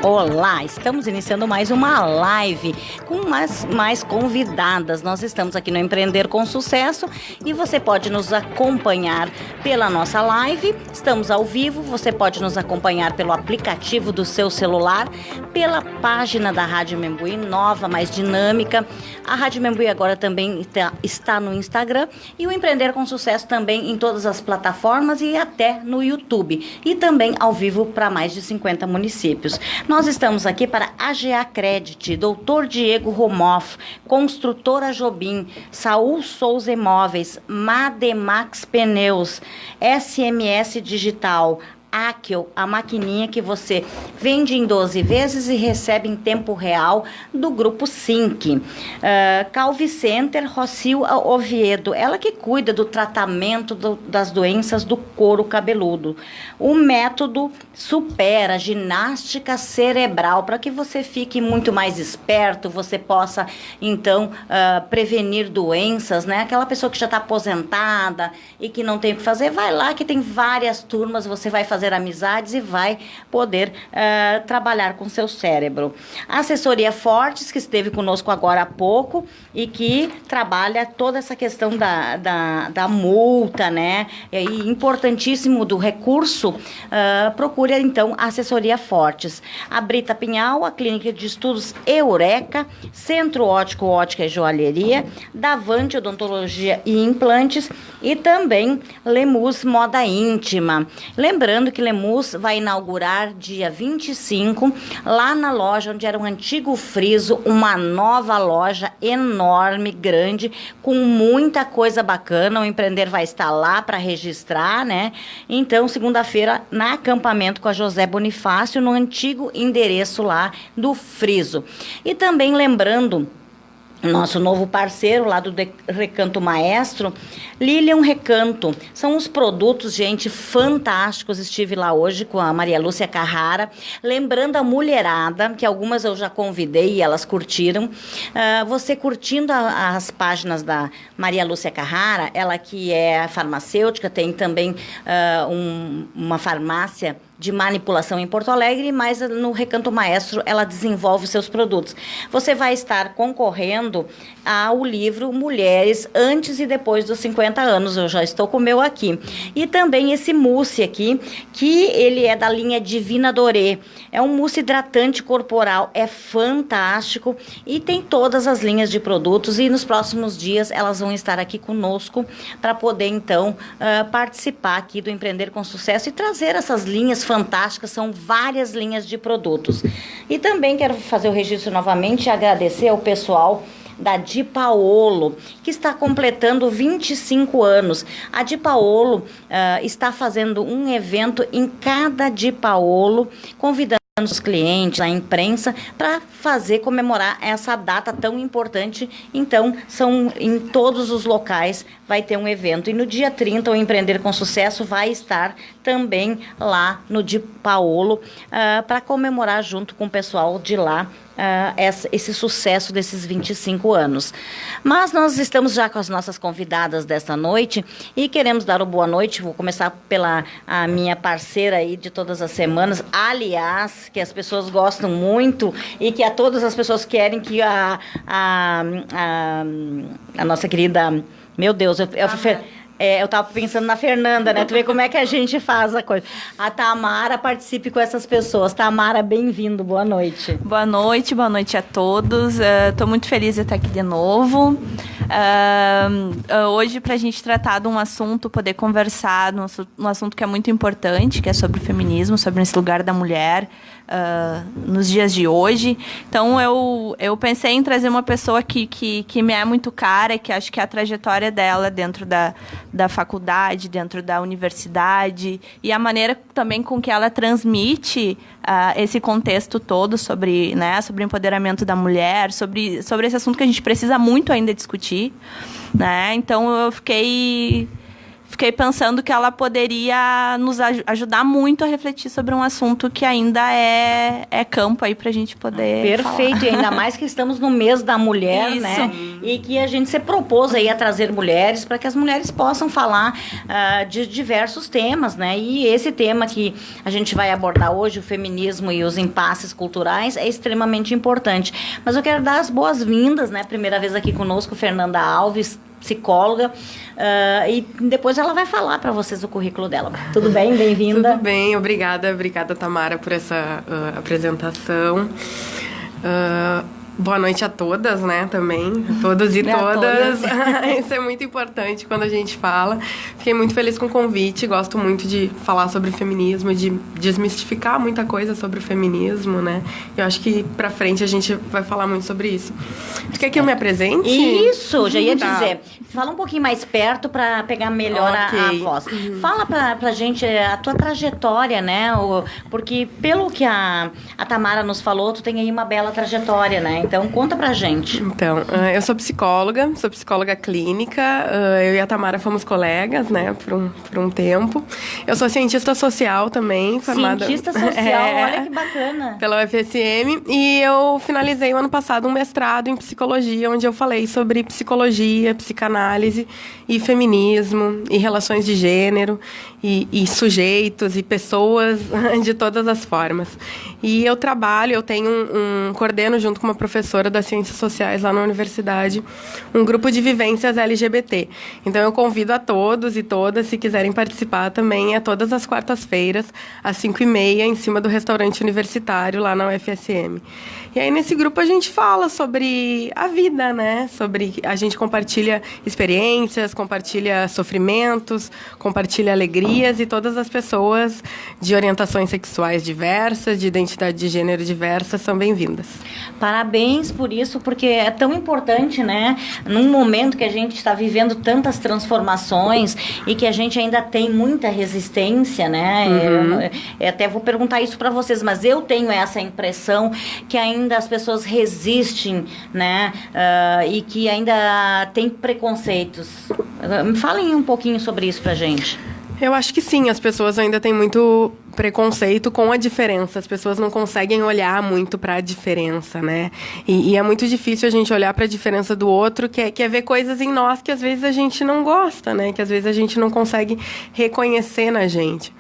Olá, estamos iniciando mais uma live com mais convidadas. Nós estamos aqui no Empreender com Sucesso e você pode nos acompanhar pela nossa live. Estamos ao vivo, você pode nos acompanhar pelo aplicativo do seu celular, pela página da Rádio Membuí, nova, mais dinâmica. A Rádio Membuí agora também está no Instagram e o Empreender com Sucesso também em todas as plataformas e até no YouTube. E também ao vivo para mais de 50 municípios. Nós estamos aqui para AGA Credit, Dr. Diego Romoff, Construtora Jobim, Saul Souza Imóveis, Mademax Pneus, SMS Digital, Akel, a maquininha que você vende em 12 vezes e recebe em tempo real do Grupo Sync. Calvi Center, Rocio Oviedo, ela que cuida do tratamento das doenças do couro cabeludo. O método Supera, ginástica cerebral, para que você fique muito mais esperto, você possa, então, prevenir doenças, né? Aquela pessoa que já está aposentada e que não tem o que fazer, vai lá que tem várias turmas, você vai fazer amizades e vai poder trabalhar com seu cérebro. A assessoria Fortes, que esteve conosco agora há pouco e que trabalha toda essa questão da multa, né? E importantíssimo do recurso, procure então a assessoria Fortes. A Brita Pinhal, a Clínica de Estudos Eureka, Centro Ótico, Ótica e Joalheria, Davante Odontologia e Implantes e também Lemus Moda Íntima. Lembrando que Lemus vai inaugurar dia 25, lá na loja onde era um antigo friso, uma nova loja enorme, grande, com muita coisa bacana. O Empreender vai estar lá para registrar, né? Então, segunda-feira, na acampamento com a José Bonifácio, no antigo endereço lá do friso. E também lembrando nosso novo parceiro lá do Recanto Maestro, Lilian Recanto. São os produtos, gente, fantásticos. Estive lá hoje com a Maria Lúcia Carrara, lembrando a mulherada, que algumas eu já convidei e elas curtiram. Você curtindo as páginas da Maria Lúcia Carrara, ela que é farmacêutica, tem também uma farmácia de manipulação em Porto Alegre, mas no Recanto Maestro ela desenvolve seus produtos. Você vai estar concorrendo ao livro Mulheres Antes e Depois dos 50 anos, eu já estou com o meu aqui. E também esse mousse aqui, que ele é da linha Divina Doré. É um mousse hidratante corporal, é fantástico e tem todas as linhas de produtos e nos próximos dias elas vão estar aqui conosco para poder então participar aqui do Empreender com Sucesso e trazer essas linhas fantásticas, são várias linhas de produtos. E também quero fazer o registro novamente e agradecer ao pessoal da Di Paolo, que está completando 25 anos. A Di Paolo está fazendo um evento em cada Di Paolo, convidando os clientes, a imprensa, para comemorar essa data tão importante. Então, são em todos os locais vai ter um evento. E no dia 30, o Empreender com Sucesso vai estar também lá no Di Paolo, para comemorar junto com o pessoal de lá esse sucesso desses 25 anos. Mas nós estamos já com as nossas convidadas desta noite e queremos dar uma boa noite. Vou começar pela minha parceira aí de todas as semanas, aliás, que as pessoas gostam muito e que todas as pessoas querem que a nossa querida, meu Deus, eu tava pensando na Fernanda, né? Tu vê como é que a gente faz a coisa. A Tamara participe com essas pessoas. Tamara, bem-vindo, boa noite. Boa noite a todos. Estou muito feliz de estar aqui de novo. Hoje, para a gente tratar de um assunto, poder conversar num assunto que é muito importante, que é sobre o feminismo, sobre esse lugar da mulher nos dias de hoje. Então, eu pensei em trazer uma pessoa que me é muito cara, que acho que é a trajetória dela dentro da faculdade, dentro da universidade, e a maneira também com que ela transmite esse contexto todo sobre o empoderamento da mulher, sobre esse assunto que a gente precisa muito ainda discutir, né? Então, eu fiquei fiquei pensando que ela poderia nos ajudar muito a refletir sobre um assunto que ainda é campo aí pra gente poder Perfeito, e ainda mais que estamos no mês da mulher, Isso. né? E que a gente se propôs aí a trazer mulheres para que as mulheres possam falar de diversos temas, né? E esse tema que a gente vai abordar hoje, o feminismo e os impasses culturais, é extremamente importante. Mas eu quero dar as boas-vindas, né? Primeira vez aqui conosco, Fernanda Alves, psicóloga, e depois ela vai falar para vocês o currículo dela. Tudo bem? Bem-vinda. Tudo bem, obrigada, Tamara, por essa apresentação. Boa noite a todas, né, também, a todos e todas. Isso é muito importante quando a gente fala. Fiquei muito feliz com o convite, gosto muito de falar sobre feminismo, de desmistificar muita coisa sobre o feminismo, né. Eu acho que pra frente a gente vai falar muito sobre isso. Tu quer que eu me apresente? Isso, já ia dizer. Fala um pouquinho mais perto para pegar melhor a voz. Fala pra gente a tua trajetória, né, porque pelo que a Tamara nos falou, tu tem aí uma bela trajetória, né. Então, conta pra gente. Então, eu sou psicóloga clínica. Eu e a Tamara fomos colegas, né, por um tempo. Eu sou cientista social também, formada... Cientista social, olha que bacana. Pela UFSM. E eu finalizei o ano passado um mestrado em psicologia, onde eu falei sobre psicologia, psicanálise e feminismo, e relações de gênero, e sujeitos, e pessoas de todas as formas. E eu coordeno junto com uma professora das Ciências Sociais lá na universidade, um grupo de vivências LGBT. Então, eu convido a todos e todas, se quiserem participar também, todas as quartas-feiras, às 5h30, em cima do restaurante universitário, lá na UFSM. E aí, nesse grupo, a gente fala sobre a vida, né? A gente compartilha experiências, compartilha sofrimentos, compartilha alegrias, e todas as pessoas de orientações sexuais diversas, de identidade de gênero diversa, são bem-vindas. Parabéns por isso, porque é tão importante, né? Num momento que a gente está vivendo tantas transformações e que a gente ainda tem muita resistência, né? Eu até vou perguntar isso para vocês, mas eu tenho essa impressão que ainda as pessoas resistem, né? E que ainda tem preconceitos. Falem um pouquinho sobre isso pra gente. Eu acho que sim, as pessoas ainda têm muito preconceito com a diferença. As pessoas não conseguem olhar muito para a diferença, né? E é muito difícil a gente olhar para a diferença do outro, que é ver coisas em nós que às vezes a gente não gosta, né? Que às vezes a gente não consegue reconhecer na gente.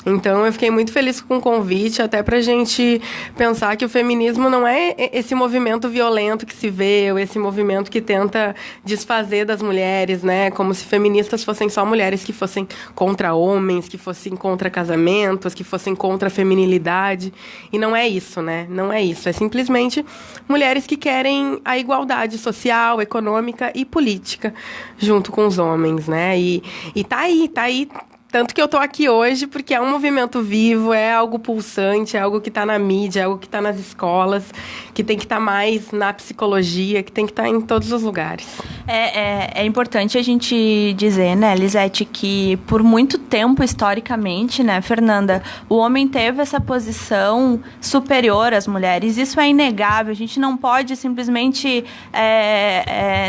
Então, eu fiquei muito feliz com o convite, até pra gente pensar que o feminismo não é esse movimento violento que se vê, ou esse movimento que tenta desfazer das mulheres, né? Como se feministas fossem só mulheres que fossem contra homens, que fossem contra casamentos, que fossem contra a feminilidade. E não é isso, né? Não é isso. É simplesmente mulheres que querem a igualdade social, econômica e política junto com os homens, né? E tá aí. Tanto que eu tô aqui hoje porque é um movimento vivo, é algo pulsante, é algo que está na mídia, é algo que está nas escolas, que tem que estar mais na psicologia, que tem que estar em todos os lugares. É importante a gente dizer, né, Lisete, que por muito tempo, historicamente, né, Fernanda, o homem teve essa posição superior às mulheres. Isso é inegável. A gente não pode simplesmente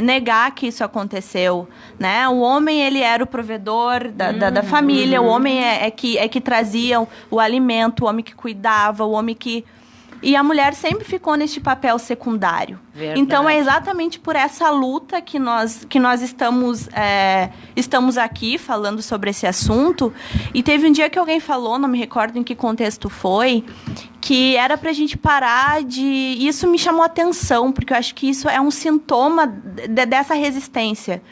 negar que isso aconteceu, né? O homem, ele era o provedor da família. O homem é que trazia o alimento, o homem que cuidava, o homem que... E a mulher sempre ficou neste papel secundário. Verdade. Então, é exatamente por essa luta que nós estamos aqui falando sobre esse assunto. E teve um dia que alguém falou, não me recordo em que contexto foi, que era pra gente parar de... Isso me chamou a atenção, porque eu acho que isso é um sintoma dessa resistência.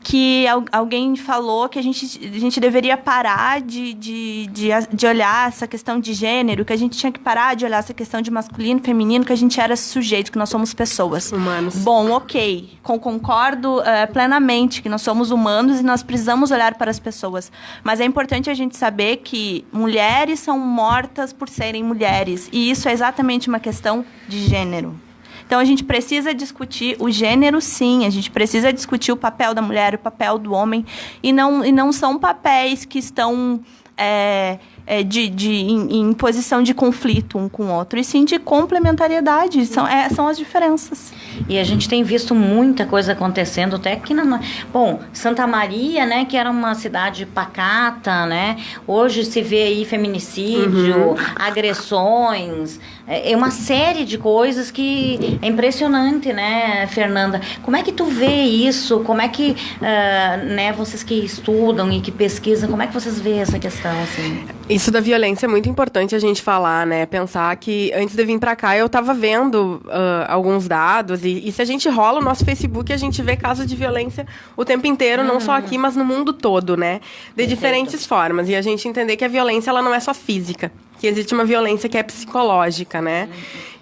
Que alguém falou que a gente deveria parar de olhar essa questão de gênero, que a gente tinha que parar de olhar essa questão de masculino, feminino, que a gente era sujeito, que nós somos pessoas. Humanos. Bom, ok. Concordo plenamente que nós somos humanos e nós precisamos olhar para as pessoas. Mas é importante a gente saber que mulheres são mortas por serem mulheres. E isso é exatamente uma questão de gênero. Então, a gente precisa discutir o gênero, sim. A gente precisa discutir o papel da mulher, o papel do homem. E não são papéis que estão em posição de conflito um com o outro, e sim de complementariedade. São as diferenças. E a gente tem visto muita coisa acontecendo até aqui Bom, Santa Maria, né, que era uma cidade pacata, né? Hoje se vê aí feminicídio, agressões, uma série de coisas que é impressionante, né, Fernanda? Como é que tu vê isso? Como é que, né, vocês que estudam e que pesquisam, como é que vocês veem essa questão, assim? Isso da violência é muito importante a gente falar, né? Pensar que antes de vir pra cá eu tava vendo alguns dados e se a gente rola o nosso Facebook, a gente vê casos de violência o tempo inteiro, não só aqui, mas no mundo todo, né? De diferentes formas. E a gente entender que a violência, ela não é só física. Que existe uma violência que é psicológica, né?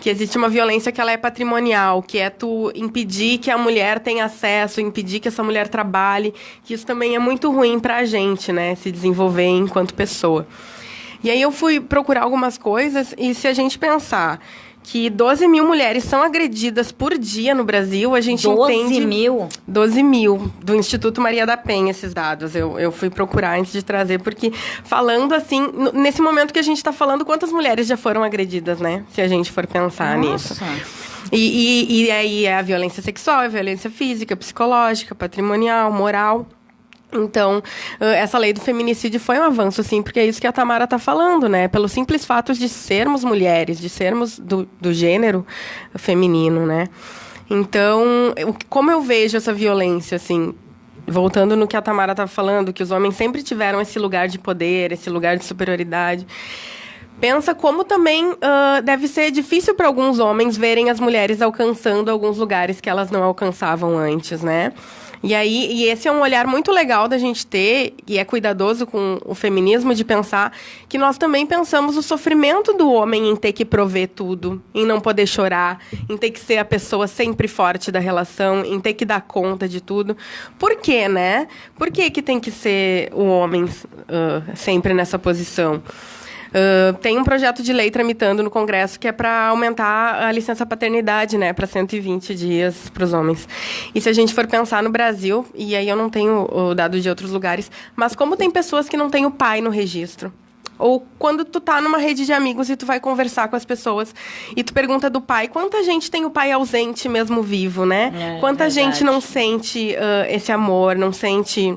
Que existe uma violência que ela é patrimonial, que é tu impedir que a mulher tenha acesso, impedir que essa mulher trabalhe, que isso também é muito ruim pra gente, né? Se desenvolver enquanto pessoa. E aí eu fui procurar algumas coisas, e se a gente pensar que 12 mil mulheres são agredidas por dia no Brasil, a gente 12 entende... mil? 12 mil, do Instituto Maria da Penha, esses dados. Eu fui procurar antes de trazer, porque falando assim, nesse momento que a gente está falando, quantas mulheres já foram agredidas, né? Se a gente for pensar nisso. E aí é a violência sexual, a violência física, psicológica, patrimonial, moral. Então, essa lei do feminicídio foi um avanço, sim, porque é isso que a Tamara está falando, né? Pelo simples fato de sermos mulheres, de sermos do gênero feminino, né? Então, como eu vejo essa violência, assim, voltando no que a Tamara estava falando, que os homens sempre tiveram esse lugar de poder, esse lugar de superioridade. Pensa como também deve ser difícil para alguns homens verem as mulheres alcançando alguns lugares que elas não alcançavam antes, né? E esse é um olhar muito legal da gente ter, e é cuidadoso com o feminismo, de pensar que nós também pensamos o sofrimento do homem em ter que prover tudo, em não poder chorar, em ter que ser a pessoa sempre forte da relação, em ter que dar conta de tudo. Por quê, né? Por que tem que ser o homem sempre nessa posição? Tem um projeto de lei tramitando no Congresso que é para aumentar a licença paternidade, né, para 120 dias para os homens. E se a gente for pensar no Brasil, e aí eu não tenho o dado de outros lugares, mas como tem pessoas que não têm o pai no registro? Ou quando tu tá numa rede de amigos e tu vai conversar com as pessoas e tu pergunta do pai, quanta gente tem o pai ausente mesmo vivo, né? Quanta gente não sente esse amor, não sente...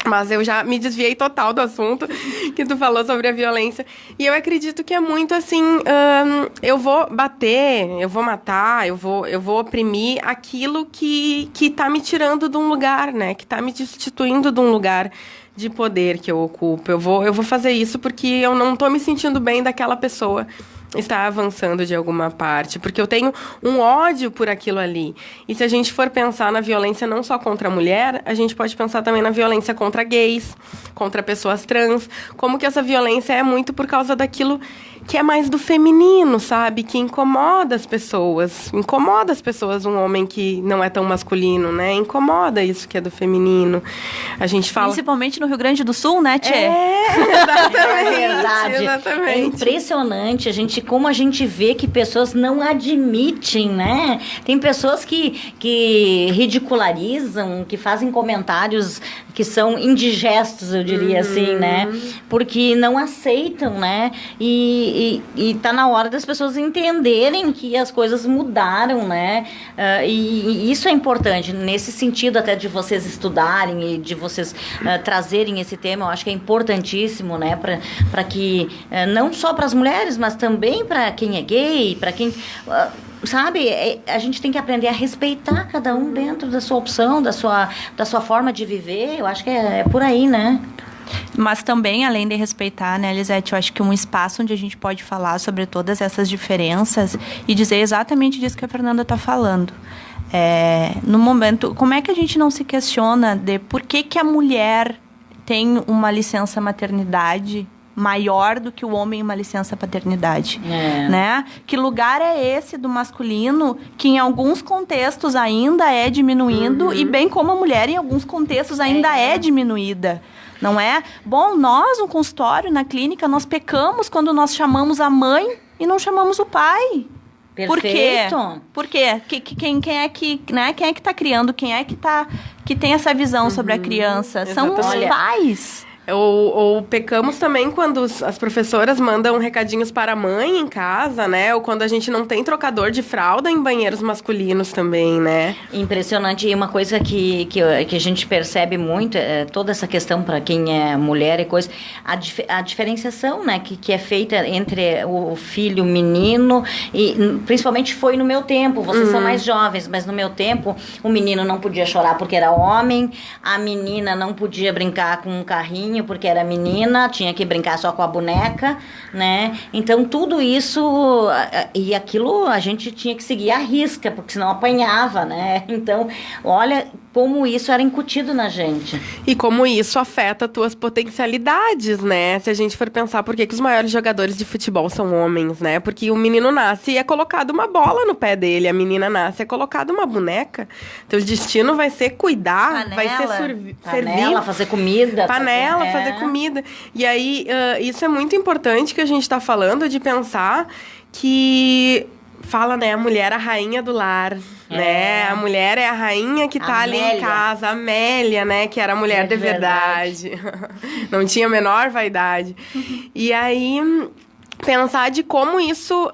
Mas eu já me desviei total do assunto que tu falou sobre a violência. E eu acredito que é muito assim, eu vou bater, eu vou matar, eu vou oprimir aquilo que tá me tirando de um lugar, né? Que tá me destituindo de um lugar de poder que eu ocupo. Eu vou fazer isso porque eu não tô me sentindo bem daquela pessoa está avançando de alguma parte, porque eu tenho um ódio por aquilo ali. E se a gente for pensar na violência não só contra a mulher, a gente pode pensar também na violência contra gays, contra pessoas trans, como que essa violência é muito por causa daquilo que é mais do feminino, sabe? Que incomoda as pessoas. Incomoda as pessoas um homem que não é tão masculino, né? Incomoda isso que é do feminino. A gente fala... Principalmente no Rio Grande do Sul, né, Tchê? Exatamente. É verdade. Exatamente. É impressionante como a gente vê que pessoas não admitem, né? Tem pessoas que ridicularizam, que fazem comentários que são indigestos, eu diria assim, né? Porque não aceitam, né? E tá na hora das pessoas entenderem que as coisas mudaram, né? E isso é importante, nesse sentido até de vocês estudarem e de vocês trazerem esse tema, eu acho que é importantíssimo, né? Para que, não só para as mulheres, mas também para quem é gay, para quem... sabe, a gente tem que aprender a respeitar cada um dentro da sua opção, da sua forma de viver. Eu acho que é por aí, né? Mas também, além de respeitar, né, Lisete, eu acho que um espaço onde a gente pode falar sobre todas essas diferenças e dizer exatamente disso que a Fernanda está falando. No momento, como é que a gente não se questiona de por que a mulher tem uma licença maternidade maior do que o homem uma licença paternidade, né? Que lugar é esse do masculino que em alguns contextos ainda é diminuindo e bem como a mulher em alguns contextos ainda é diminuída, não é? Bom, nós no consultório, na clínica, nós pecamos quando nós chamamos a mãe e não chamamos o pai. Perfeito. Por quê? Quem é que, né? Quem é que está criando? Quem é que tem essa visão sobre a criança? São os pais. Ou pecamos também quando as professoras mandam recadinhos para a mãe em casa, né? Ou quando a gente não tem trocador de fralda em banheiros masculinos também, né? Impressionante. E uma coisa que a gente percebe muito, toda essa questão para quem é mulher e coisa, a diferenciação, né, que é feita entre o filho menino, e principalmente foi no meu tempo, vocês são mais jovens, mas no meu tempo o menino não podia chorar porque era homem, a menina não podia brincar com um carrinho porque era menina, tinha que brincar só com a boneca, né? Então tudo isso e aquilo a gente tinha que seguir à risca, porque senão apanhava, né? Então, olha como isso era incutido na gente. E como isso afeta tuas potencialidades, né? Se a gente for pensar por que os maiores jogadores de futebol são homens, né? Porque o menino nasce e é colocado uma bola no pé dele, a menina nasce e é colocada uma boneca. Teu destino vai ser cuidar, Panela. vai ser servir. Fazer comida. Fazer comida. E aí, isso é muito importante que a gente está falando, de pensar que... Fala, né? A mulher é a rainha do lar, né? A mulher é a rainha que tá ali em casa. A Amélia, né? Que era a mulher de verdade. Não tinha a menor vaidade. E aí... pensar de como isso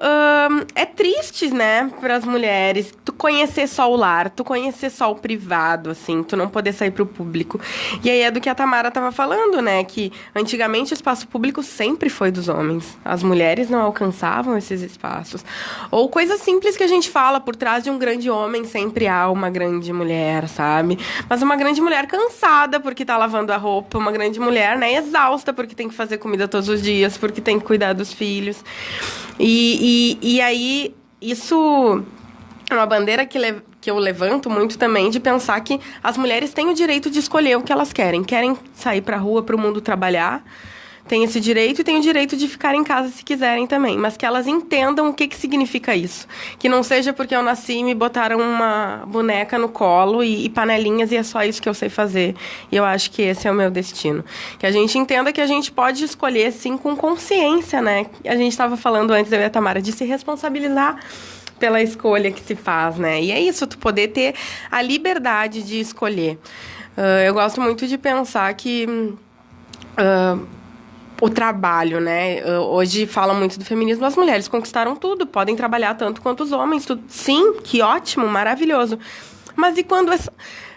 é triste, né, para as mulheres. Tu conhecer só o lar, tu conhecer só o privado, assim, tu não poder sair pro público. E aí é do que a Tamara tava falando, né, que antigamente o espaço público sempre foi dos homens. As mulheres não alcançavam esses espaços. Ou coisas simples que a gente fala, por trás de um grande homem sempre há uma grande mulher, sabe? Mas uma grande mulher cansada porque tá lavando a roupa, uma grande mulher, né, exausta porque tem que fazer comida todos os dias, porque tem que cuidar dos filhos. E aí, isso é uma bandeira que eu levanto muito também, de pensar que as mulheres têm o direito de escolher o que elas querem. Querem sair pra rua, pro mundo trabalhar, tem esse direito, e tem o direito de ficar em casa se quiserem também. Mas que elas entendam o que significa isso. Que não seja porque eu nasci e me botaram uma boneca no colo e panelinhas e é só isso que eu sei fazer. E eu acho que esse é o meu destino. Que a gente entenda que a gente pode escolher, sim, com consciência, né? A gente estava falando antes, eu e a Tamara, de se responsabilizar pela escolha que se faz, né? E é isso, tu poder ter a liberdade de escolher. Eu gosto muito de pensar que... o trabalho, né? Hoje fala muito do feminismo, as mulheres conquistaram tudo, podem trabalhar tanto quanto os homens, tudo. Sim, que ótimo, maravilhoso. Mas e quando...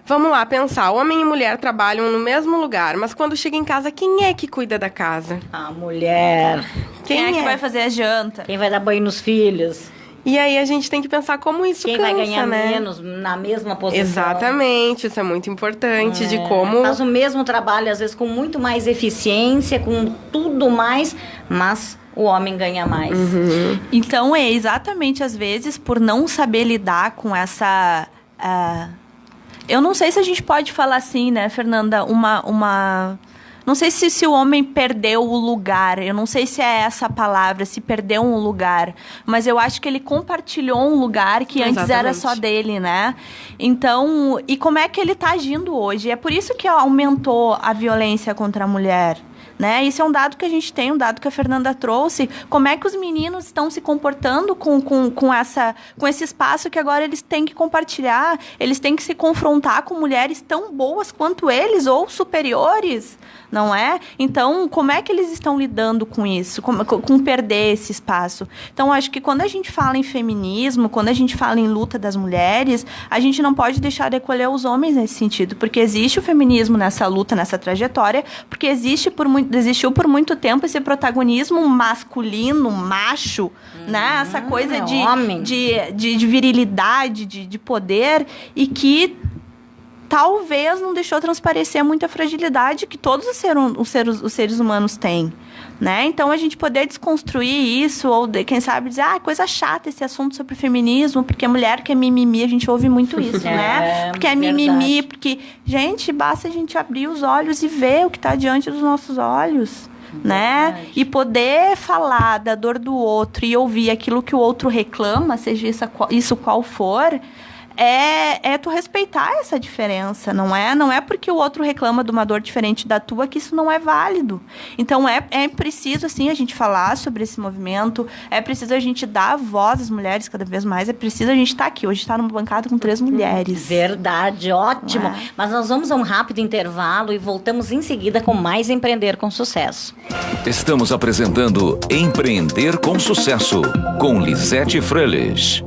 Vamos lá, pensar, homem e mulher trabalham no mesmo lugar, mas quando chega em casa, quem é que cuida da casa? A mulher. Quem é que vai fazer a janta? Quem vai dar banho nos filhos? E aí a gente tem que pensar como isso Quem cansa, vai ganhar né? menos na mesma posição. Exatamente, isso é muito importante, de como... Faz o mesmo trabalho, às vezes com muito mais eficiência, com tudo mais, mas o homem ganha mais. Então, é exatamente, às vezes, por não saber lidar com essa... Eu não sei se a gente pode falar assim, né, Fernanda, Não sei se o homem perdeu o lugar, eu não sei se é essa a palavra, se perdeu um lugar, mas eu acho que ele compartilhou um lugar que antes era só dele, né? Então, e como é que ele está agindo hoje? É por isso que aumentou a violência contra a mulher, né? Isso é um dado que a gente tem, um dado que a Fernanda trouxe. Como é que os meninos estão se comportando com esse espaço que agora eles têm que compartilhar, eles têm que se confrontar com mulheres tão boas quanto eles ou superiores, não é? Então, como é que eles estão lidando com isso, com perder esse espaço? Então, acho que quando a gente fala em feminismo, quando a gente fala em luta das mulheres, a gente não pode deixar de acolher os homens nesse sentido, porque existe o feminismo nessa luta, nessa trajetória, porque existiu por muito tempo esse protagonismo masculino, macho, né? Essa coisa de virilidade, de poder, e que talvez não deixou transparecer muita fragilidade que todos os seres humanos têm, né? Então, a gente poder desconstruir isso, ou quem sabe dizer, coisa chata esse assunto sobre feminismo, porque a mulher que é mimimi, a gente ouve muito isso, né? Porque é mimimi, porque... Gente, basta a gente abrir os olhos e ver o que está diante dos nossos olhos, né? E poder falar da dor do outro e ouvir aquilo que o outro reclama, seja isso qual for... é tu respeitar essa diferença, não é porque o outro reclama de uma dor diferente da tua que isso não é válido. Então é preciso, assim, a gente falar sobre esse movimento, é preciso a gente dar voz às mulheres cada vez mais, é preciso a gente estar aqui. Hoje está numa bancada com 3 mulheres. Verdade, ótimo. Mas nós vamos a um rápido intervalo e voltamos em seguida com mais Empreender com Sucesso. Estamos apresentando Empreender com Sucesso, com Lisete Freles.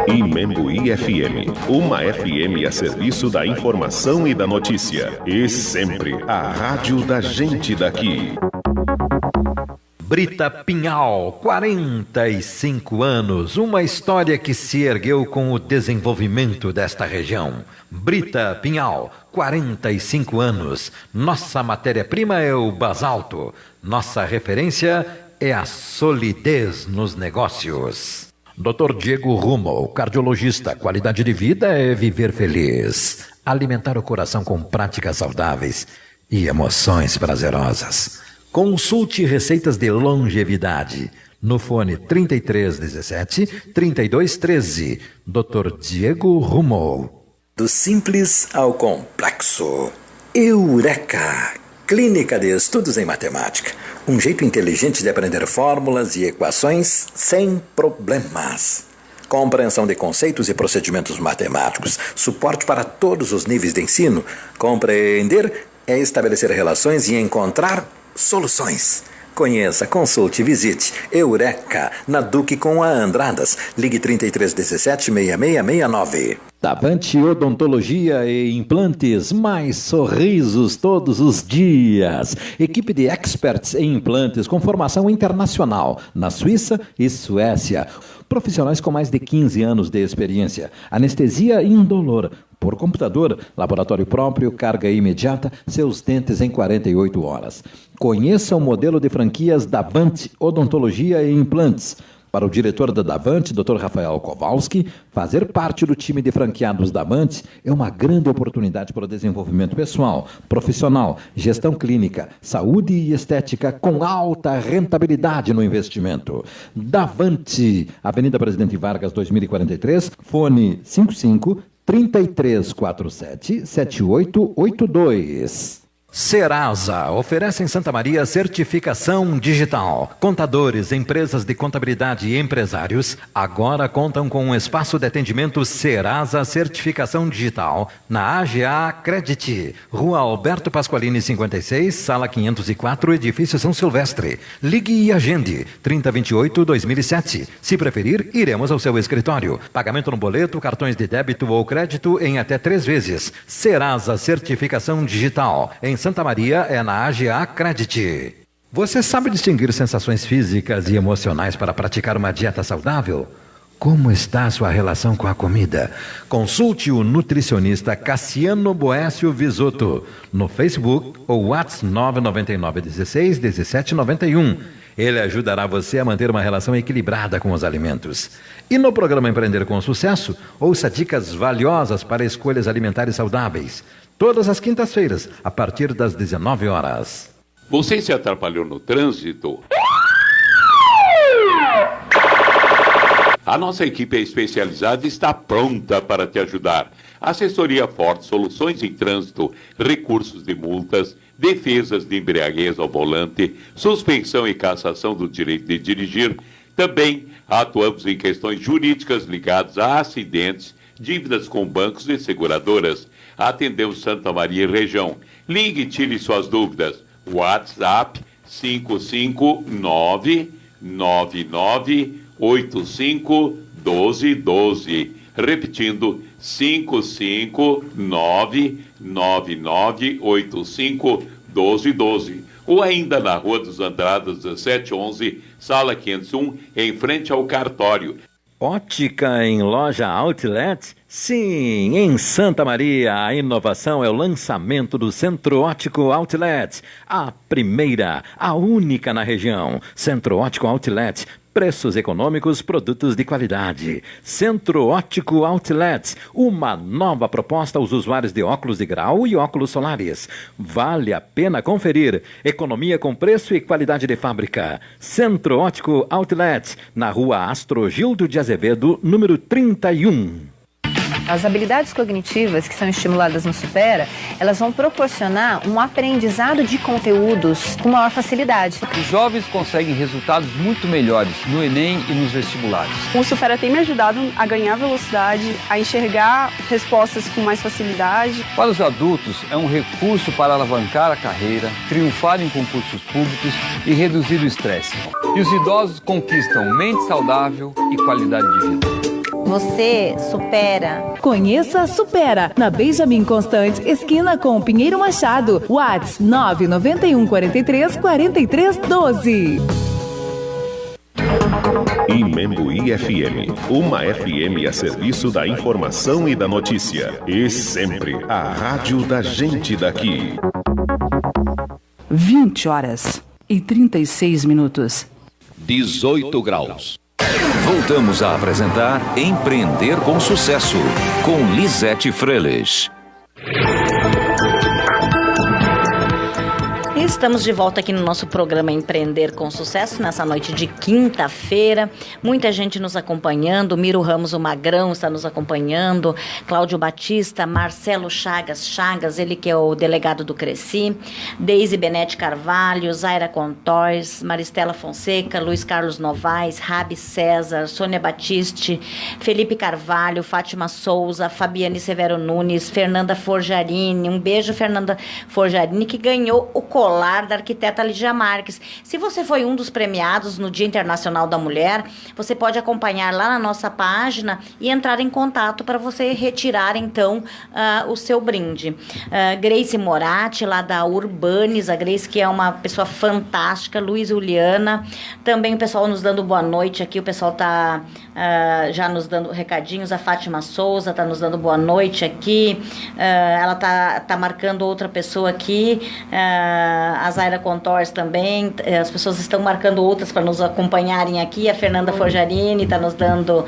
Imembuí FM, uma FM a serviço da informação e da notícia. E sempre a rádio da gente daqui. Brita Pinhal, 45 anos, uma história que se ergueu com o desenvolvimento desta região. Brita Pinhal, 45 anos, nossa matéria-prima é o basalto, nossa referência é a solidez nos negócios. Dr. Diego Rumo, cardiologista, qualidade de vida é viver feliz, alimentar o coração com práticas saudáveis e emoções prazerosas. Consulte receitas de longevidade no fone 3317-3213. Dr. Diego Rumo. Do simples ao complexo. Eureka! Clínica de Estudos em Matemática. Um jeito inteligente de aprender fórmulas e equações sem problemas. Compreensão de conceitos e procedimentos matemáticos. Suporte para todos os níveis de ensino. Compreender é estabelecer relações e encontrar soluções. Conheça, consulte, visite Eureka, na Duque com a Andradas. Ligue 3317-6669. Davante Odontologia e Implantes, mais sorrisos todos os dias. Equipe de experts em implantes com formação internacional na Suíça e Suécia. Profissionais com mais de 15 anos de experiência. Anestesia indolor. Por computador, laboratório próprio, carga imediata, seus dentes em 48 horas. Conheça o modelo de franquias Davante Odontologia e Implantes. Para o diretor da Davante, Dr. Rafael Kowalski, fazer parte do time de franqueados Davante é uma grande oportunidade para o desenvolvimento pessoal, profissional, gestão clínica, saúde e estética com alta rentabilidade no investimento. Davante, Avenida Presidente Vargas, 2043, fone 55-3347-7882. Serasa oferece em Santa Maria certificação digital. Contadores, empresas de contabilidade e empresários agora contam com um espaço de atendimento Serasa Certificação Digital na AGA Credit, Rua Alberto Pasqualini 56, Sala 504, Edifício São Silvestre. Ligue e agende 3028-2007. Se preferir, iremos ao seu escritório. Pagamento no boleto, cartões de débito ou crédito em até 3 vezes. Serasa Certificação Digital. Em Santa Maria é na AGA Credit. Você sabe distinguir sensações físicas e emocionais para praticar uma dieta saudável? Como está a sua relação com a comida? Consulte o nutricionista Cassiano Boécio Visotto no Facebook ou WhatsApp 999161791. Ele ajudará você a manter uma relação equilibrada com os alimentos. E no programa Empreender com Sucesso, ouça dicas valiosas para escolhas alimentares saudáveis. Todas as quintas-feiras, a partir das 19 horas. Você se atrapalhou no trânsito? A nossa equipe especializada está pronta para te ajudar. Assessoria Forte, soluções em trânsito, recursos de multas, defesas de embriaguez ao volante, suspensão e cassação do direito de dirigir. Também atuamos em questões jurídicas ligadas a acidentes, dívidas com bancos e seguradoras. Atendemos Santa Maria e região. Ligue e tire suas dúvidas. WhatsApp 55999851212. Repetindo, 55999851212. Ou ainda na Rua dos Andradas, 1711, Sala 501, em frente ao cartório. Ótica em loja Outlet? Sim, em Santa Maria, a inovação é o lançamento do Centro Ótico Outlet. A primeira, a única na região. Centro Ótico Outlet, Preços econômicos, produtos de qualidade. Centro Óptico Outlets, uma nova proposta aos usuários de óculos de grau e óculos solares. Vale a pena conferir. Economia com preço e qualidade de fábrica. Centro Óptico Outlets, na rua Astrogildo de Azevedo, número 31. As habilidades cognitivas que são estimuladas no Supera, elas vão proporcionar um aprendizado de conteúdos com maior facilidade. Os jovens conseguem resultados muito melhores no Enem e nos vestibulares. O Supera tem me ajudado a ganhar velocidade, a enxergar respostas com mais facilidade. Para os adultos, é um recurso para alavancar a carreira, triunfar em concursos públicos e reduzir o estresse. E os idosos conquistam mente saudável e qualidade de vida. Você supera. Conheça a Supera, na Benjamin Constant, esquina com Pinheiro Machado. WhatsApp 991434312. Imembuí FM, uma FM a serviço da informação e da notícia. E sempre a rádio da gente daqui. 20h36. 18 graus. Voltamos a apresentar Empreender com Sucesso, com Lisete Freles. Estamos de volta aqui no nosso programa Empreender com Sucesso, nessa noite de quinta-feira. Muita gente nos acompanhando, Miro Ramos, o Magrão, está nos acompanhando, Cláudio Batista, Marcelo Chagas, ele que é o delegado do Cresci, Deise Benete Carvalho, Zaira Contóis, Maristela Fonseca, Luiz Carlos Novaes, Rabi César, Sônia Batiste, Felipe Carvalho, Fátima Souza, Fabiane Severo Nunes, Fernanda Forjarini, um beijo, Fernanda Forjarini, que ganhou o colar da arquiteta Lígia Marques. Se você foi um dos premiados no Dia Internacional da Mulher, você pode acompanhar lá na nossa página e entrar em contato para você retirar, então, o seu brinde. Grace Moratti, lá da Urbanes, a Grace, que é uma pessoa fantástica, Luiz Juliana, também o pessoal nos dando boa noite aqui, o pessoal está já nos dando recadinhos, a Fátima Souza está nos dando boa noite aqui, ela tá marcando outra pessoa aqui, a Zaira Contóis também, as pessoas estão marcando outras para nos acompanharem aqui, a Fernanda Forjarini está nos dando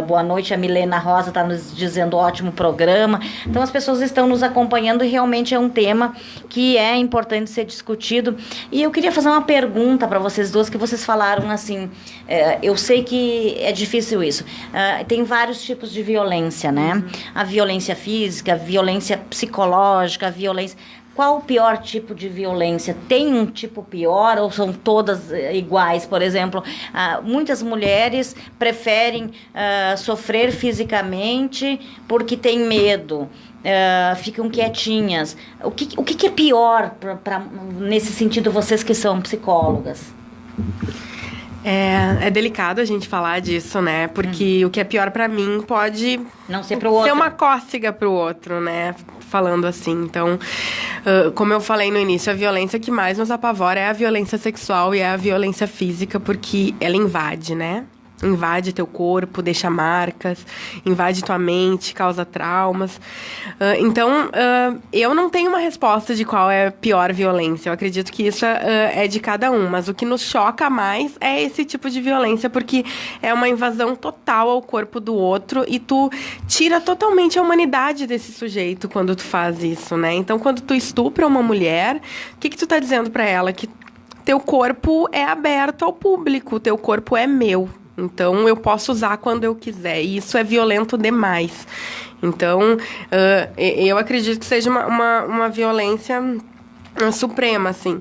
boa noite, a Milena Rosa está nos dizendo ótimo programa. Então as pessoas estão nos acompanhando e realmente é um tema que é importante ser discutido. E eu queria fazer uma pergunta para vocês duas, que vocês falaram assim, eu sei que é difícil isso, tem vários tipos de violência, né? A violência física, a violência psicológica, a violência... Qual o pior tipo de violência? Tem um tipo pior ou são todas iguais? Por exemplo, muitas mulheres preferem sofrer fisicamente porque têm medo, ficam quietinhas. O que é pior nesse sentido, vocês que são psicólogas? É delicado a gente falar disso, né? Porque o que é pior pra mim pode não ser pro outro, ser uma cócega pro outro, né? Falando assim. Então, como eu falei no início, a violência que mais nos apavora é a violência sexual e é a violência física, porque ela invade, né? Invade teu corpo, deixa marcas, invade tua mente, causa traumas. Então, eu não tenho uma resposta de qual é a pior violência. Eu acredito que isso é de cada um. Mas o que nos choca mais é esse tipo de violência, porque é uma invasão total ao corpo do outro e tu tira totalmente a humanidade desse sujeito quando tu faz isso, né? Então, quando tu estupra uma mulher, o que tu tá dizendo pra ela? Que teu corpo é aberto ao público, teu corpo é meu. Então, eu posso usar quando eu quiser. E isso é violento demais. Então, eu acredito que seja uma violência suprema, assim.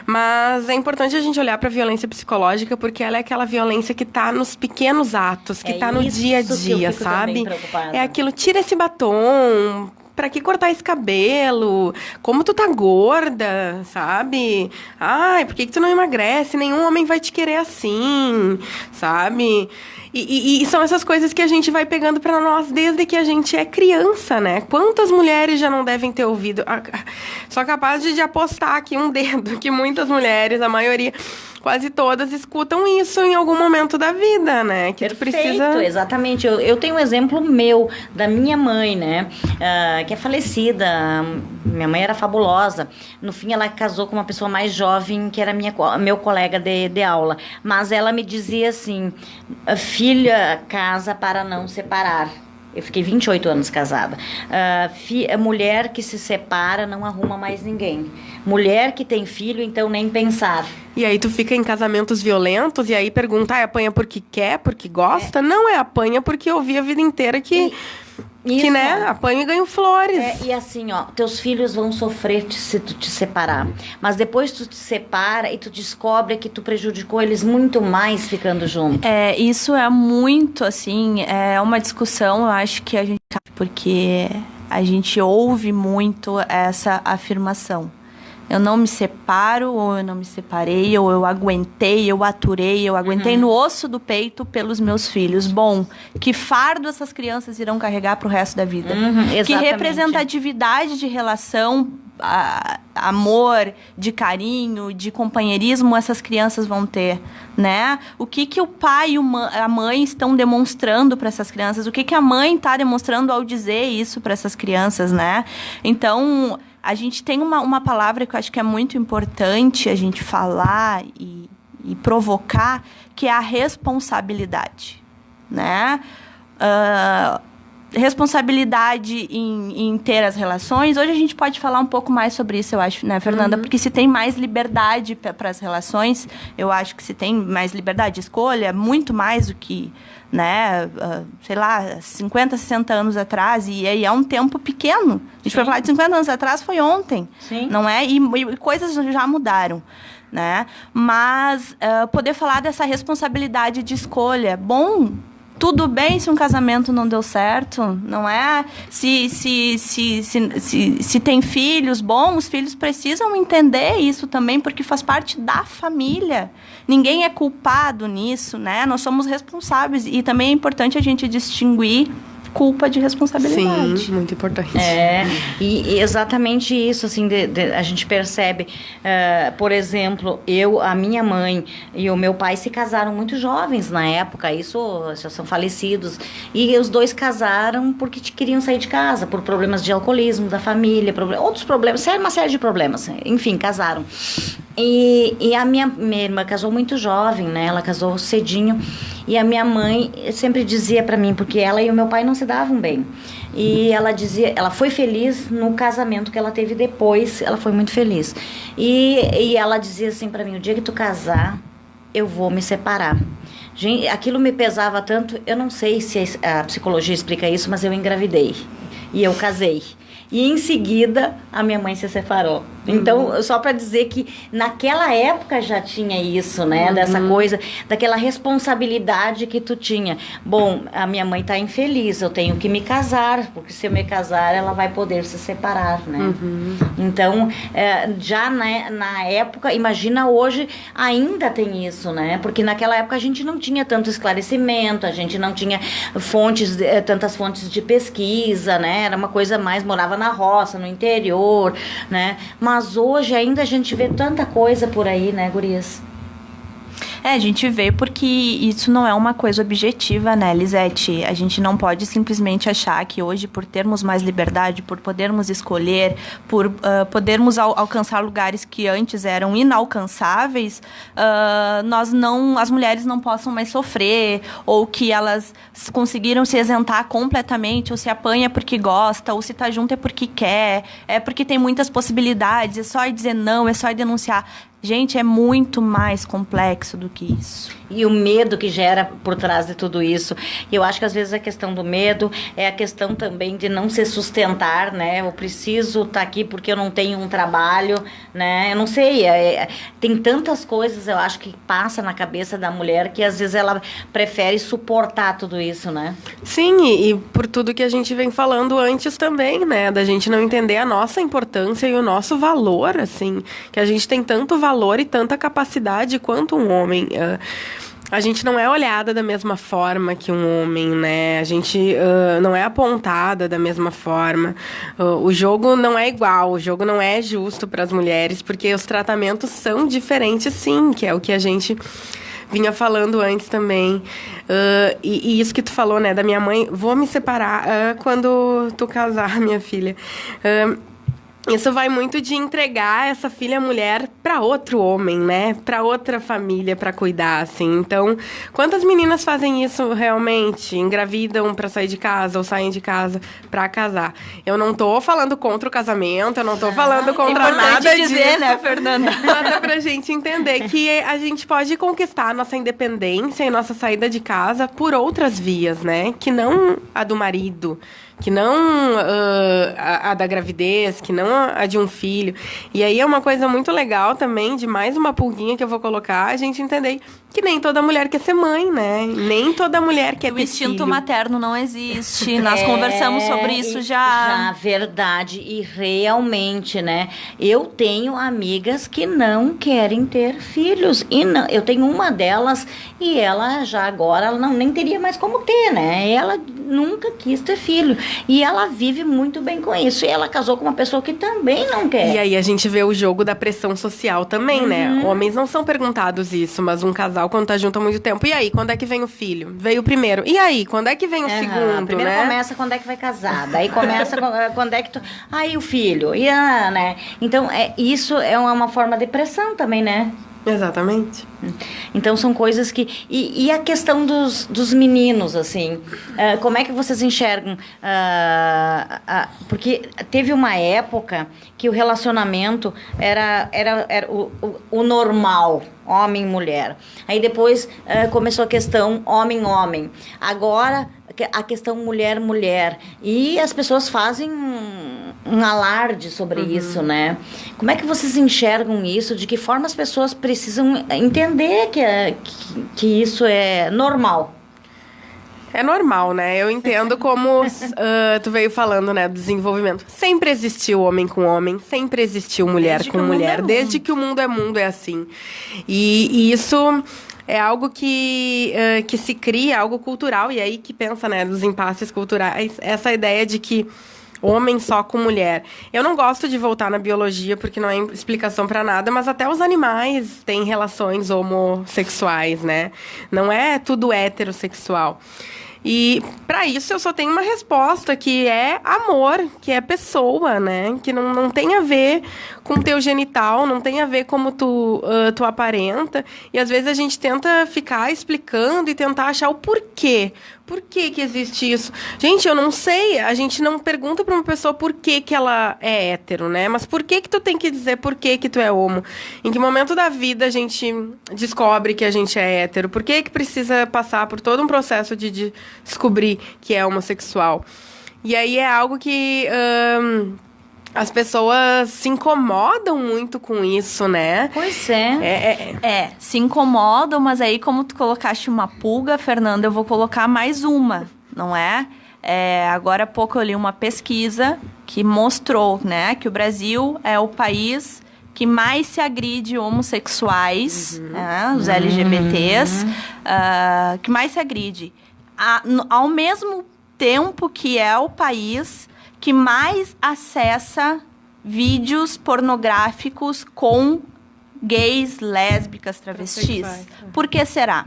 Mas é importante a gente olhar para a violência psicológica, porque ela é aquela violência que está nos pequenos atos, que está no dia a dia, sabe? É aquilo, tira esse batom... Pra que cortar esse cabelo? Como tu tá gorda, sabe? Ai, por que tu não emagrece? Nenhum homem vai te querer assim, sabe? E são essas coisas que a gente vai pegando pra nós desde que a gente é criança, né? Quantas mulheres já não devem ter ouvido? Sou capaz de apostar aqui um dedo que muitas mulheres, a maioria... Quase todas escutam isso em algum momento da vida, né? Que Perfeito, exatamente. Eu tenho um exemplo meu, da minha mãe, né? que é falecida. Minha mãe era fabulosa. No fim, ela casou com uma pessoa mais jovem, que era meu colega de aula. Mas ela me dizia assim, filha, casa para não separar. Eu fiquei 28 anos casada. Mulher que se separa não arruma mais ninguém. Mulher que tem filho, então nem pensar. E aí tu fica em casamentos violentos e aí pergunta, apanha porque quer, porque gosta? Não, apanha porque eu vi a vida inteira que né, apanha e ganho flores. E assim, teus filhos vão sofrer se tu te separar. Mas depois tu te separa e tu descobre que tu prejudicou eles muito mais ficando junto. Isso é muito, assim, é uma discussão, eu acho que a gente... Porque a gente ouve muito essa afirmação. Eu não me separo, ou eu não me separei, ou eu aguentei, eu aturei, eu aguentei no osso do peito pelos meus filhos. Bom, que fardo essas crianças irão carregar para o resto da vida? Que representatividade de relação, amor, de carinho, de companheirismo essas crianças vão ter, né? O que o pai e a mãe estão demonstrando para essas crianças? O que a mãe está demonstrando ao dizer isso para essas crianças, né? Então... A gente tem uma palavra que eu acho que é muito importante a gente falar e provocar, que é a responsabilidade, né? Responsabilidade em ter as relações. Hoje a gente pode falar um pouco mais sobre isso, eu acho, né, Fernanda? Porque se tem mais liberdade para as relações, eu acho que se tem mais liberdade de escolha, muito mais do que... né, sei lá, 50, 60 anos atrás, e aí é um tempo pequeno. A gente foi falar de 50 anos atrás, foi ontem, não é? E coisas já mudaram, né? Mas poder falar dessa responsabilidade de escolha, bom... Tudo bem se um casamento não deu certo, não é? Se tem filhos, bom, os filhos precisam entender isso também, porque faz parte da família. Ninguém é culpado nisso, né? Nós somos responsáveis. E também é importante a gente distinguir culpa de responsabilidade. Sim, muito importante. E exatamente isso, assim, a gente percebe, por exemplo, a minha mãe e o meu pai se casaram muito jovens na época, isso já são falecidos, e os dois casaram porque queriam sair de casa, por problemas de alcoolismo da família, outros problemas, uma série de problemas, enfim, casaram. E a minha irmã casou muito jovem, né? Ela casou cedinho. E a minha mãe sempre dizia pra mim, porque ela e o meu pai não se davam bem. E ela dizia, ela foi feliz no casamento que ela teve depois, ela foi muito feliz. E ela dizia assim pra mim, o dia que tu casar, eu vou me separar. Gente, aquilo me pesava tanto, eu não sei se a psicologia explica isso, mas eu engravidei. E eu casei. E em seguida, a minha mãe se separou. Então, só para dizer que naquela época já tinha isso, né? Dessa coisa, daquela responsabilidade que tu tinha. Bom, a minha mãe tá infeliz, eu tenho que me casar, porque se eu me casar, ela vai poder se separar, né? Então, já na época, imagina hoje, ainda tem isso, né? Porque naquela época a gente não tinha tanto esclarecimento, a gente não tinha tantas fontes de pesquisa, né? Era uma coisa mais, morava na roça, no interior, né? Mas hoje ainda a gente vê tanta coisa por aí, né, gurias? A gente vê porque isso não é uma coisa objetiva, né, Lisete? A gente não pode simplesmente achar que hoje, por termos mais liberdade, por podermos escolher, por podermos alcançar lugares que antes eram inalcançáveis, as mulheres não possam mais sofrer, ou que elas conseguiram se isentar completamente, ou se apanha porque gosta, ou se tá junto é porque quer, é porque tem muitas possibilidades, é só dizer não, é só denunciar. Gente, é muito mais complexo do que isso. E o medo que gera por trás de tudo isso. Eu acho que às vezes a questão do medo é a questão também de não se sustentar, né? Eu preciso estar aqui porque eu não tenho um trabalho, né? Eu não sei, tem tantas coisas, eu acho, que passa na cabeça da mulher que às vezes ela prefere suportar tudo isso, né? Sim, e por tudo que a gente vem falando antes também, né? Da gente não entender a nossa importância e o nosso valor, assim. Que a gente tem tanto valor e tanta capacidade quanto um homem. A gente não é olhada da mesma forma que um homem, né? A gente não é apontada da mesma forma. O jogo não é igual, o jogo não é justo para as mulheres, porque os tratamentos são diferentes, sim, que é o que a gente vinha falando antes também. E isso que tu falou, né, da minha mãe, vou me separar quando tu casar, minha filha. Isso vai muito de entregar essa filha mulher para outro homem, né? Para outra família para cuidar, assim. Então, quantas meninas fazem isso realmente? Engravidam para sair de casa ou saem de casa para casar? Eu não tô falando contra o casamento, eu não tô falando contra nada dizer, disso, né, Fernanda? Mas é pra gente entender que a gente pode conquistar a nossa independência e nossa saída de casa por outras vias, né? Que não a do marido, que não a da gravidez, que não a de um filho. E aí é uma coisa muito legal também, de mais uma pulguinha que eu vou colocar, a gente entender que nem toda mulher quer ser mãe, né? Nem toda mulher quer ter filho. O instinto materno não existe. Nós conversamos sobre isso já. Verdade. E realmente, né? Eu tenho amigas que não querem ter filhos. E não, eu tenho uma delas e ela já agora, ela nem teria mais como ter, né? Ela nunca quis ter filho. E ela vive muito bem com isso. E ela casou com uma pessoa que também não quer. E aí a gente vê o jogo da pressão social também, né? Homens não são perguntados isso, mas um casal quando tá junto há muito tempo. E aí, quando é que vem o filho? Veio o primeiro. E aí, quando é que vem o segundo, primeiro né? começa quando é que vai casar. Daí começa quando é que tu... Aí o filho. E né? Então, isso é uma forma de pressão também, né? Exatamente. Então, são coisas que... E a questão dos meninos, assim? Como é que vocês enxergam? Porque teve uma época que o relacionamento era o normal, homem e mulher. Aí depois começou a questão homem-homem. Agora, a questão mulher-mulher. E as pessoas fazem um alarde sobre isso, né? Como é que vocês enxergam isso? De que forma as pessoas precisam entender que isso é normal? É normal, né? Eu entendo como tu veio falando, né, do desenvolvimento. Sempre existiu homem com homem, sempre existiu mulher com mulher. Desde que o mundo é mundo, é assim. E isso é algo que se cria, algo cultural. E aí que pensa, né, dos impasses culturais. Essa ideia de que homem só com mulher. Eu não gosto de voltar na biologia, porque não é explicação para nada, mas até os animais têm relações homossexuais, né? Não é tudo heterossexual. E para isso eu só tenho uma resposta, que é amor, que é pessoa, né? Que não tem a ver com teu genital, não tem a ver como tu aparenta. E às vezes a gente tenta ficar explicando e tentar achar o porquê. Por que existe isso? Gente, eu não sei. A gente não pergunta para uma pessoa por que ela é hétero, né? Mas por que tu tem que dizer por que tu é homo? Em que momento da vida a gente descobre que a gente é hétero? Por que precisa passar por todo um processo de descobrir que é homossexual? E aí é algo que... as pessoas se incomodam muito com isso, né? Pois é. Se incomodam, mas aí como tu colocaste uma pulga, Fernanda, eu vou colocar mais uma, não é? Agora há pouco eu li uma pesquisa que mostrou, né, que o Brasil é o país que mais se agride homossexuais, né, os LGBTs, que mais se agride. Ao mesmo tempo que é o país que mais acessa vídeos pornográficos com gays, lésbicas, travestis. Por que será?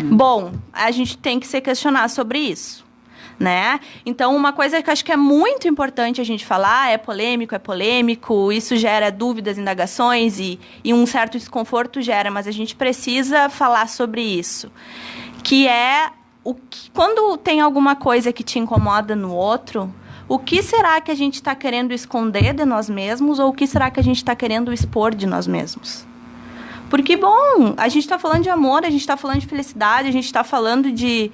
Bom, a gente tem que se questionar sobre isso, né? Então, uma coisa que eu acho que é muito importante a gente falar, é polêmico, isso gera dúvidas, indagações e um certo desconforto gera, mas a gente precisa falar sobre isso, que é quando tem alguma coisa que te incomoda no outro, o que será que a gente está querendo esconder de nós mesmos ou o que será que a gente está querendo expor de nós mesmos? Porque, bom, a gente está falando de amor, a gente está falando de felicidade, a gente está falando de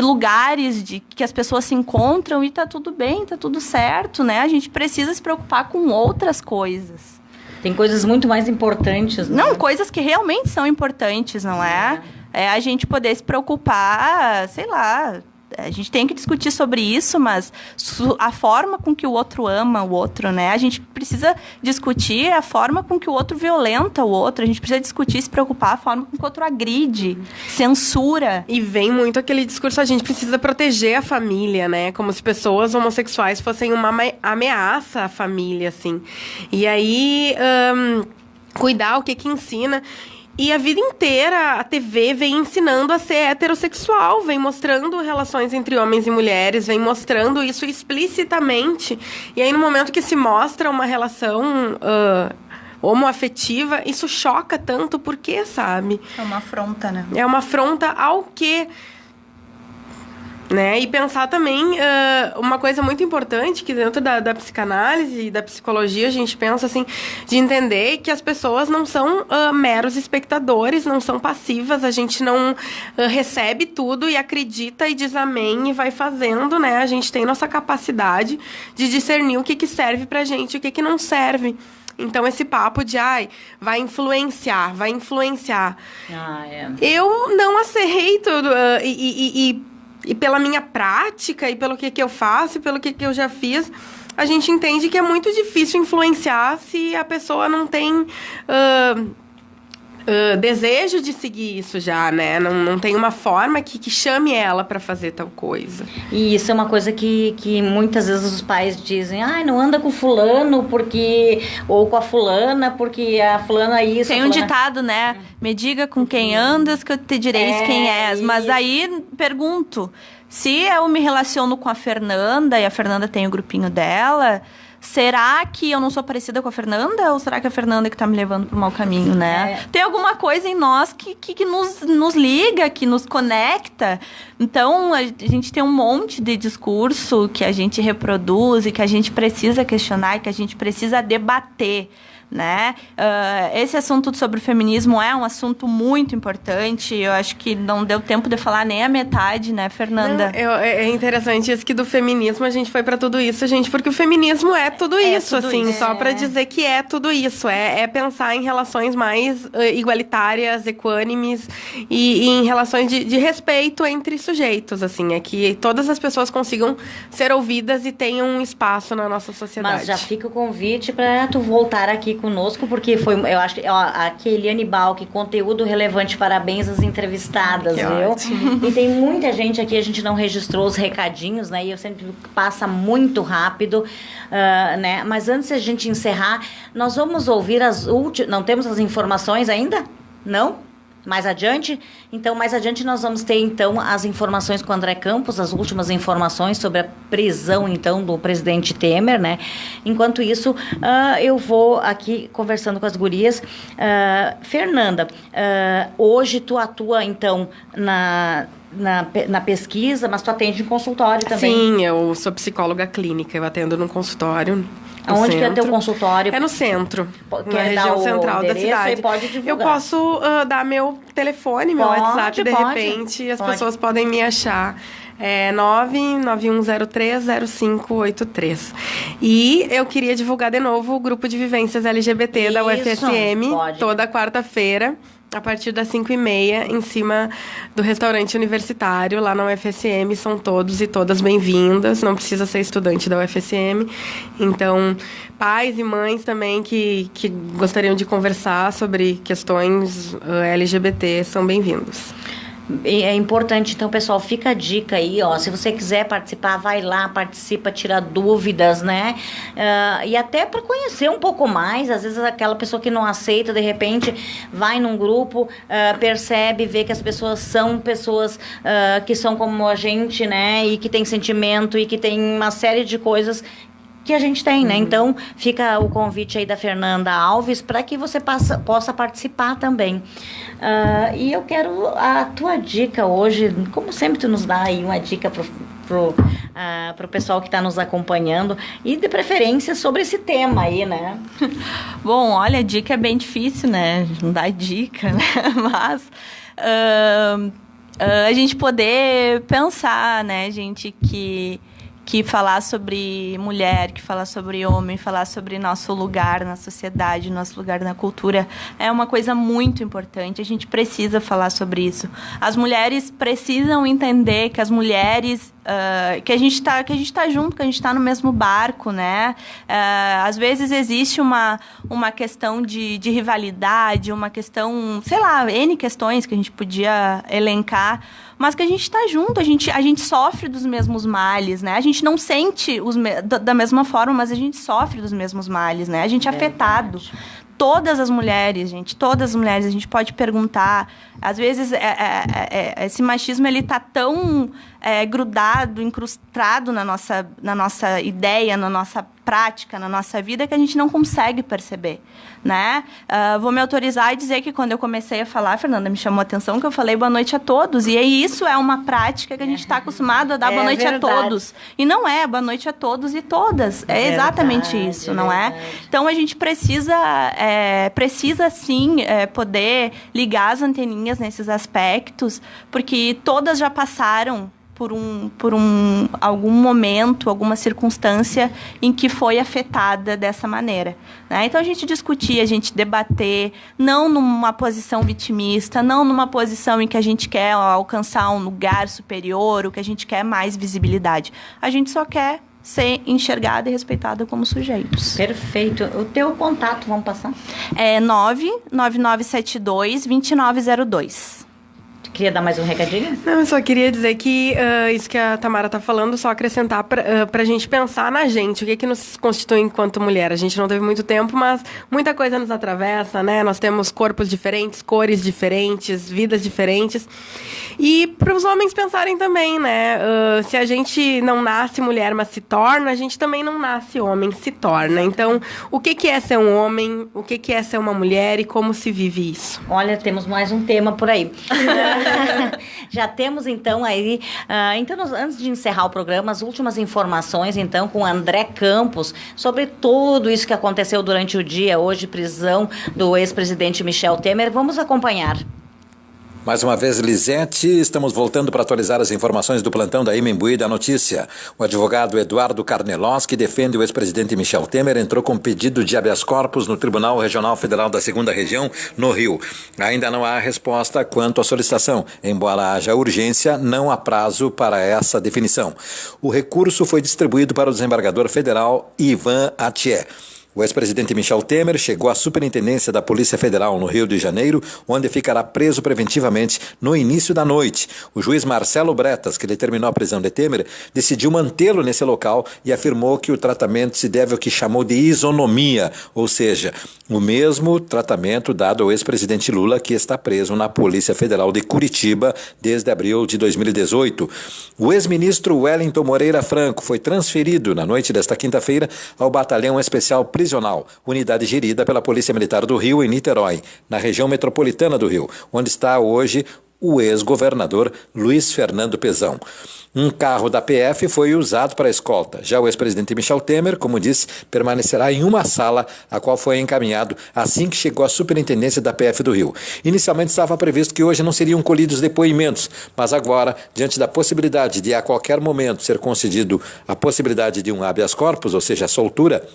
lugares que as pessoas se encontram e está tudo bem, está tudo certo, né? A gente precisa se preocupar com outras coisas. Tem coisas muito mais importantes, né? Não, coisas que realmente são importantes, não é? É a gente poder se preocupar, sei lá, a gente tem que discutir sobre isso, mas a forma com que o outro ama o outro, né? A gente precisa discutir a forma com que o outro violenta o outro, a gente precisa discutir, se preocupar a forma com que o outro agride, censura. E vem muito aquele discurso, a gente precisa proteger a família, né? Como se pessoas homossexuais fossem uma ameaça à família, assim. E aí... cuidar, o que ensina. E a vida inteira a TV vem ensinando a ser heterossexual, vem mostrando relações entre homens e mulheres, vem mostrando isso explicitamente. E aí, no momento que se mostra uma relação homoafetiva, isso choca tanto, porque, sabe? É uma afronta, né? É uma afronta ao quê? Né? E pensar também uma coisa muito importante, que dentro da psicanálise e da psicologia a gente pensa assim, de entender que as pessoas não são meros espectadores, não são passivas, a gente não recebe tudo e acredita e diz amém e vai fazendo, né? A gente tem nossa capacidade de discernir o que serve pra gente e o que não serve. Então, esse papo de, vai influenciar. Eu não aceito e pela minha prática, e pelo que eu faço, e pelo que eu já fiz, a gente entende que é muito difícil influenciar se a pessoa não tem desejo de seguir isso já, né? Não tem uma forma que chame ela para fazer tal coisa. E isso é uma coisa que muitas vezes os pais dizem, não anda com fulano porque... ou com a fulana porque a fulana isso... Tem um ditado, né? Me diga com quem andas que eu te direi quem és. Mas aí, pergunto, se eu me relaciono com a Fernanda e a Fernanda tem o grupinho dela... Será que eu não sou parecida com a Fernanda? Ou será que a Fernanda que tá me levando pro mau caminho, né? Tem alguma coisa em nós que nos liga, que nos conecta. Então, a gente tem um monte de discurso que a gente reproduz e que a gente precisa questionar e que a gente precisa debater, né? Esse assunto sobre o feminismo é um assunto muito importante. Eu acho que não deu tempo de falar nem a metade, né, Fernanda? Não, é interessante isso que do feminismo a gente foi para tudo isso, gente, porque o feminismo é tudo isso, assim, só para dizer que é tudo isso, é pensar em relações mais igualitárias, equânimes e em relações de respeito entre sujeitos, assim, é que todas as pessoas consigam ser ouvidas e tenham um espaço na nossa sociedade. Mas já fica o convite para tu voltar aqui conosco, porque eu acho que aqui Eliane Balk, conteúdo relevante, parabéns às entrevistadas, que viu? Ótimo. E tem muita gente aqui, a gente não registrou os recadinhos, né? E eu sempre passa muito rápido, né? Mas antes de a gente encerrar, nós vamos ouvir as últimas... Não temos as informações ainda? Não? Mais adiante? Então, mais adiante nós vamos ter, então, as informações com o André Campos, as últimas informações sobre a prisão, então, do presidente Temer, né? Enquanto isso, eu vou aqui conversando com as gurias. Fernanda, hoje tu atua, então, na pesquisa, mas tu atende em consultório também? Sim, eu sou psicóloga clínica, eu atendo num consultório. Aonde que é teu consultório? É no centro, na região central da cidade. Pode divulgar. Eu posso dar meu telefone, meu WhatsApp, de repente, as pessoas podem me achar. É 991030583. E eu queria divulgar de novo o grupo de vivências LGBT da UFSM, toda quarta-feira, a partir das 5h30, em cima do restaurante universitário, lá na UFSM. São todos e todas bem-vindas, não precisa ser estudante da UFSM. Então, pais e mães também que gostariam de conversar sobre questões LGBT são bem-vindos. É importante, então, pessoal, fica a dica aí, ó, se você quiser participar, vai lá, participa, tira dúvidas, né, e até para conhecer um pouco mais, às vezes aquela pessoa que não aceita, de repente, vai num grupo, percebe, vê que as pessoas são pessoas que são como a gente, né, e que tem sentimento, e que tem uma série de coisas que a gente tem, né? Então, fica o convite aí da Fernanda Alves para que você possa participar também. E eu quero a tua dica hoje, como sempre tu nos dá aí uma dica pro pessoal que está nos acompanhando e de preferência sobre esse tema aí, né? Bom, olha, a dica é bem difícil, né? Não dá dica, né? Mas a gente poder pensar, né, gente, que falar sobre mulher, que falar sobre homem, falar sobre nosso lugar na sociedade, nosso lugar na cultura, é uma coisa muito importante. A gente precisa falar sobre isso. As mulheres precisam entender que as mulheres... que a gente tá junto, que a gente está no mesmo barco, né? Às vezes existe uma questão de rivalidade, uma questão, sei lá, N questões que a gente podia elencar, mas que a gente está junto, a gente sofre dos mesmos males, né? A gente não sente da mesma forma, mas a gente sofre dos mesmos males, né? A gente é afetado. todas as mulheres, gente, todas as mulheres, a gente pode perguntar. Às vezes, esse machismo, ele tá tão grudado, incrustado na nossa ideia, na nossa prática, na nossa vida, que a gente não consegue perceber, né? Vou me autorizar a dizer que quando eu comecei a falar, a Fernanda me chamou a atenção, que eu falei boa noite a todos. E isso é uma prática que a gente está acostumado a dar boa noite a todos. E não é boa noite a todos e todas. É exatamente isso, não é? Então, a gente precisa sim, poder ligar as anteninhas nesses aspectos, porque todas já passaram por algum momento, alguma circunstância em que foi afetada dessa maneira, né? Então, a gente discutir, a gente debater, não numa posição vitimista, não numa posição em que a gente quer alcançar um lugar superior, ou que a gente quer mais visibilidade. A gente só quer ser enxergada e respeitada como sujeitos. Perfeito. O teu contato, vamos passar? É 99972-2902. Queria dar mais um recadinho? Não, eu só queria dizer que isso que a Tamara está falando, só acrescentar para a gente pensar na gente, o que nos constitui enquanto mulher. A gente não teve muito tempo, mas muita coisa nos atravessa, né? Nós temos corpos diferentes, cores diferentes, vidas diferentes. E para os homens pensarem também, né? Se a gente não nasce mulher, mas se torna, a gente também não nasce homem, se torna. Então, o que é ser um homem? O que é ser uma mulher? E como se vive isso? Olha, temos mais um tema por aí. Já temos, então, aí... antes de encerrar o programa, as últimas informações, então, com André Campos, sobre tudo isso que aconteceu durante o dia, hoje, prisão do ex-presidente Michel Temer. Vamos acompanhar. Mais uma vez, Lisete, estamos voltando para atualizar as informações do plantão da Imembuí da Notícia. O advogado Eduardo Carnelos, que defende o ex-presidente Michel Temer, entrou com pedido de habeas corpus no Tribunal Regional Federal da 2ª Região, no Rio. Ainda não há resposta quanto à solicitação. Embora haja urgência, não há prazo para essa definição. O recurso foi distribuído para o desembargador federal Ivan Atié. O ex-presidente Michel Temer chegou à Superintendência da Polícia Federal no Rio de Janeiro, onde ficará preso preventivamente no início da noite. O juiz Marcelo Bretas, que determinou a prisão de Temer, decidiu mantê-lo nesse local e afirmou que o tratamento se deve ao que chamou de isonomia, ou seja, o mesmo tratamento dado ao ex-presidente Lula, que está preso na Polícia Federal de Curitiba desde abril de 2018. O ex-ministro Wellington Moreira Franco foi transferido na noite desta quinta-feira ao Batalhão Especial Prisional, unidade gerida pela Polícia Militar do Rio em Niterói, na região metropolitana do Rio, onde está hoje o ex-governador Luiz Fernando Pezão. Um carro da PF foi usado para a escolta. Já o ex-presidente Michel Temer, como disse, permanecerá em uma sala, a qual foi encaminhado assim que chegou à Superintendência da PF do Rio. Inicialmente estava previsto que hoje não seriam colhidos depoimentos, mas agora, diante da possibilidade de a qualquer momento ser concedido a possibilidade de um habeas corpus, ou seja, a soltura,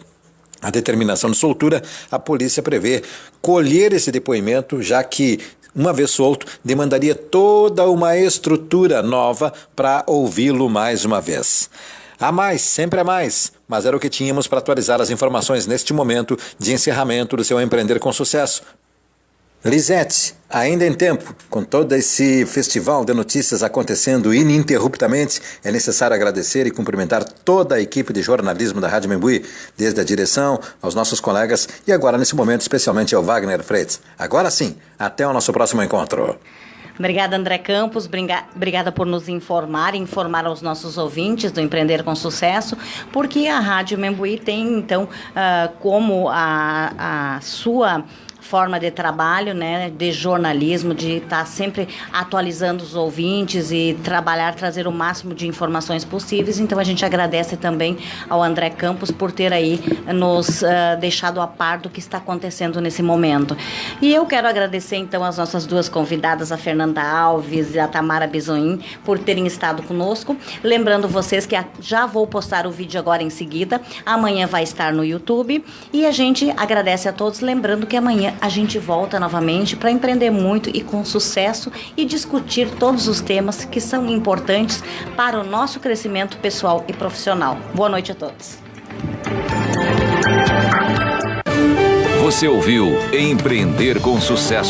a determinação de soltura, a polícia prevê colher esse depoimento, já que, uma vez solto, demandaria toda uma estrutura nova para ouvi-lo mais uma vez. Há mais, sempre há mais, mas era o que tínhamos para atualizar as informações neste momento de encerramento do seu Empreender com Sucesso. Lisete, ainda em tempo, com todo esse festival de notícias acontecendo ininterruptamente, é necessário agradecer e cumprimentar toda a equipe de jornalismo da Rádio Imembuí, desde a direção, aos nossos colegas e agora, nesse momento, especialmente ao Wagner Freitas. Agora sim, até o nosso próximo encontro. Obrigada, André Campos. Obrigada por nos informar aos nossos ouvintes do Empreender com Sucesso, porque a Rádio Imembuí tem, então, como a sua forma de trabalho, né, de jornalismo, de estar sempre atualizando os ouvintes e trazer o máximo de informações possíveis. Então, a gente agradece também ao André Campos por ter aí nos deixado a par do que está acontecendo nesse momento. E eu quero agradecer, então, as nossas duas convidadas, a Fernanda Alves e a Tamara Bisoim, por terem estado conosco. Lembrando vocês que já vou postar o vídeo agora em seguida. Amanhã vai estar no YouTube. E a gente agradece a todos, lembrando que amanhã a gente volta novamente para empreender muito e com sucesso e discutir todos os temas que são importantes para o nosso crescimento pessoal e profissional. Boa noite a todos. Você ouviu Empreender com Sucesso.